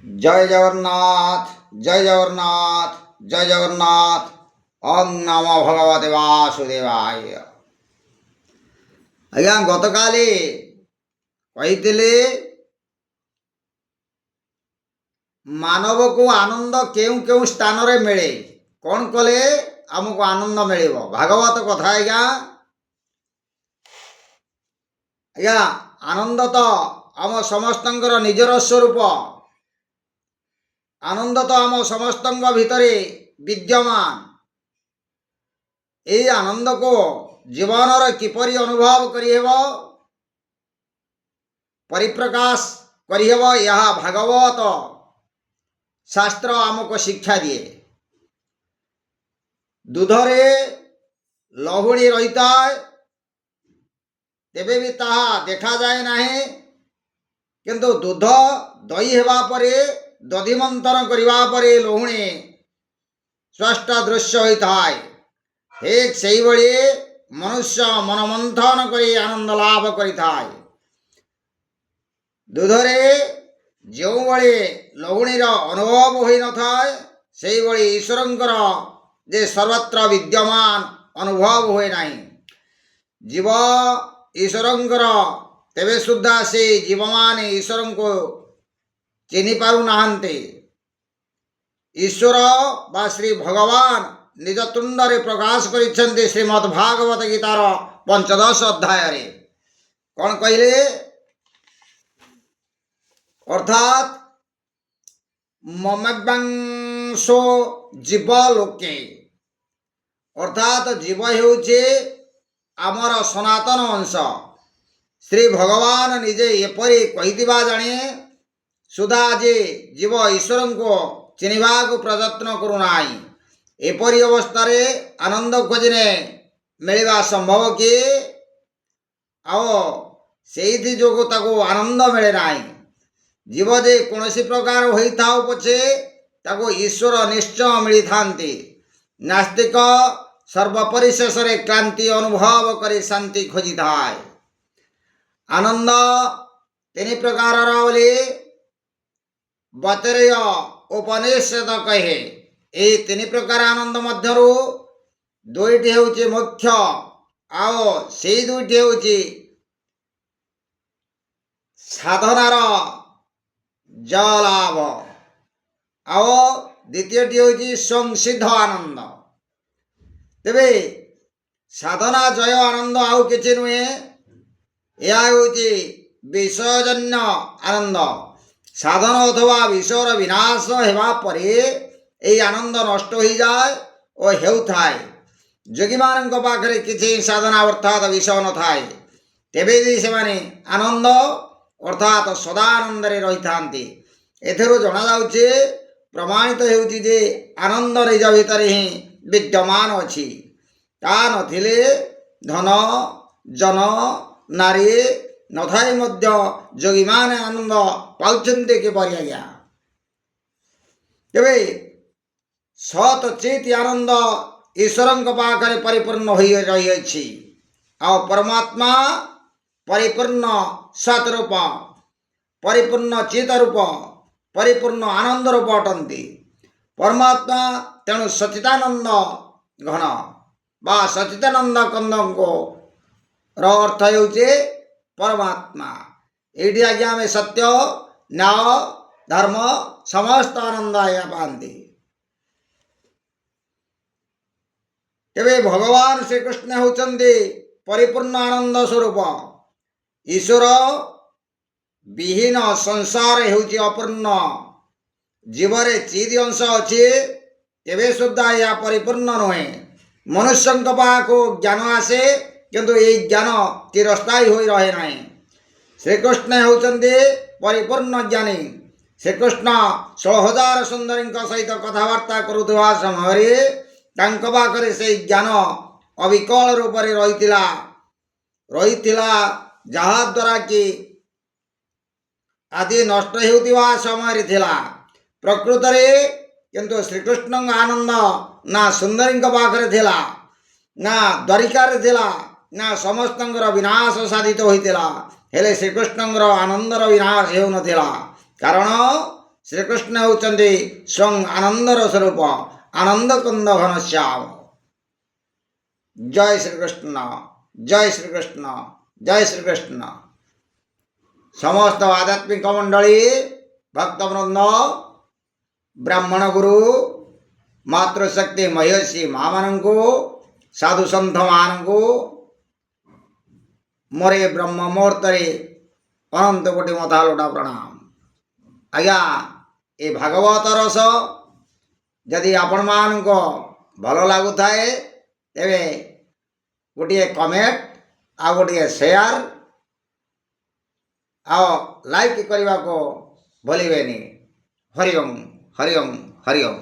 जय जगन्नाथ जय जगन्नाथ जय जगन्नाथ। ओं नमो भगवते वासुदेवाय। आज्ञा गतकाली कही मानव को आनंद केउ केउ स्थान रे मिले, कौन कले आमको आनंद मिल भागवत कथा। आज्ञा आज्ञा आनंद तो आम समस्तंकर निजर स्वरूप, आनंद तो आम समस्त भितरे विद्यमान। ये आनंद को जीवन किपरि अनुभव करिहेब, परिप्रकाश करिहेब, यह भागवत शास्त्र आमको शिक्षा दिए। दूधरे लहुणी रही है तेबे भी ताहा देखा जाए नहीं, किंतु दूध दही हेबा परे दधि मंथन करिबा परे लहुणी स्पष्ट दृश्य होता है। ठीक सही भली मनुष्य मन मंथन करी आनंद लाभ करिता है। दूधरे जो भली लहुणीर अनुभव होई न थाए, सेही भली ईश्वरंकर जे सर्वत्र विद्यमान अनुभव हुए नहीं। जीव ईश्वरंकर तेबे सुद्धा से जीव माने ईश्वर को चिन्हि पारु नाहंते। ईश्वर बा श्री भगवान निज तुंडरे प्रकाश करिसेंते श्रीमद् भागवत गीतार 15 अध्याय रे। कौन कहले? अर्थात ममवंशो जीव लोके, अर्थात जीव हेउचे आमर सनातन अंश। श्री भगवान निजे एपरी कहिदिबा जाने सुधा जे जीव ईश्वर को चिन्हिबा को प्रयत्न करूनाई। एपरी अवस्था आनंद खोजने मिलवा संभव कि आओ से जो ताको आनंद मिले नाई। जीव जे कौन प्रकार होई थाओ पछे ताको ईश्वर निश्चय मिली थांती। नास्तिक सर्वपरिशेष रे क्रांति अनुभव करे शांति खोजी थाए। आनंद तीन प्रकार बोली बतरेय उपनिषद कहे। ये तीन प्रकार आनंद मध्यरु दुईटी हेउची मुख्य, आओ से दुईटी हेउची साधनार जलाभ, आओ द्वितीयटी हेउची संसिद्ध आनंद। तेबे साधना जय आनंद आउ किछि नुहे, यह हेउची विषयजन्य आनंद। साधन अथवा विषयर विनाश हेबा परे एई आनंद नष्ट हो जाए और हेउ थाए। जोगी मानक पाखरे किछि साधना अर्थात विषय न थाए, तेबे भी सेमाने आनंद अर्थात सदानंद रे रही थांती। एथेरो जणा जाउचे प्रमाणित हेउची जे आनंद निज भितरे ही विद्यमान अछि। ता नथिले धन जन नारी नथाई मध्य जोगी माने आनंद पाउछन्ते के परि आज्ञा। तेबे सत चित आनंद ईश्वरंक पाखरे परिपूर्ण होई रही अछि। आ परमात्मा परिपूर्ण सत रूप, परिपूर्ण चित रूप, परिपूर्ण आनंद रूप अटंती। परमात्मा तेणु सचिदानंद घन बा सचिदानंद कंदको अर्थ हेउचे परमात्मा। एठी आज्ञा में सत्य न्याय धर्म समस्त आनंद आया पाती। तेबे भगवान श्री कृष्ण होचंदी परिपूर्ण आनंद स्वरूप। ईश्वर विहीन संसार हेउची अपूर्ण। जीवरे चिद अंश अच्छी तेबे सुद्धा यह परिपूर्ण नुहे। मनुष्य पाखु ज्ञान आसे किंतु ये ज्ञान चिरस्थायी हो रहे नहीं। श्रीकृष्ण होचंदी परिपूर्ण ज्ञानी। श्रीकृष्ण 16,000 सुंदरी सहित कथबार्ता करुवा समय तांको पाखरे से ज्ञान अविकल रूप से रही जहाद्वारा कि आदि नष्ट होता समय थिला। प्रकृत रे किंतु श्रीकृष्ण आनंद ना सुंदरी पाखरे थिला, ना द्वारिकार थिला, ना समस्त विनाश साधित होता। हेले श्रीकृष्ण आनंदर विनाश हो नथिला, कारण ଶ୍ରୀକୃଷ୍ଣ ହେଉଛନ୍ତି ସ୍ୱୟଂ ଆନନ୍ଦର ସ୍ୱରୂପ, ଆନନ୍ଦ କୁନ୍ଦ ଘନଶ୍ୟାମ। ଜୟ ଶ୍ରୀକୃଷ୍ଣ, ଜୟ ଶ୍ରୀକୃଷ୍ଣ, ଜୟ ଶ୍ରୀକୃଷ୍ଣ। ସମସ୍ତ ଆଧ୍ୟାତ୍ମିକ ମଣ୍ଡଳୀ, ଭକ୍ତବୃନ୍ଦ, ବ୍ରାହ୍ମଣ ଗୁରୁ, ମାତୃଶକ୍ତି ମହିଷୀ ମାମାନଙ୍କୁ, ସାଧୁ ସନ୍ଥ ମାନଙ୍କୁ ମୋର ଏ ବ୍ରହ୍ମ ମୁହୂର୍ତ୍ତରେ ଅନନ୍ତ କୋଟି ମଥା ଲୋଟା ପ୍ରଣାମ। ଆଜ୍ଞା, ଏ ଭାଗବତ ରସ ଯଦି ଆପଣମାନଙ୍କ ଭଲ ଲାଗୁଥାଏ ତେବେ ଗୋଟିଏ କମେଣ୍ଟ ଆଉ ଗୋଟିଏ ସେୟାର ଆଉ ଲାଇକ୍ କରିବାକୁ ଭୁଲିବେନି। ହରି ଓମ୍, ହରି ଓମ୍, ହରି ଓମ୍।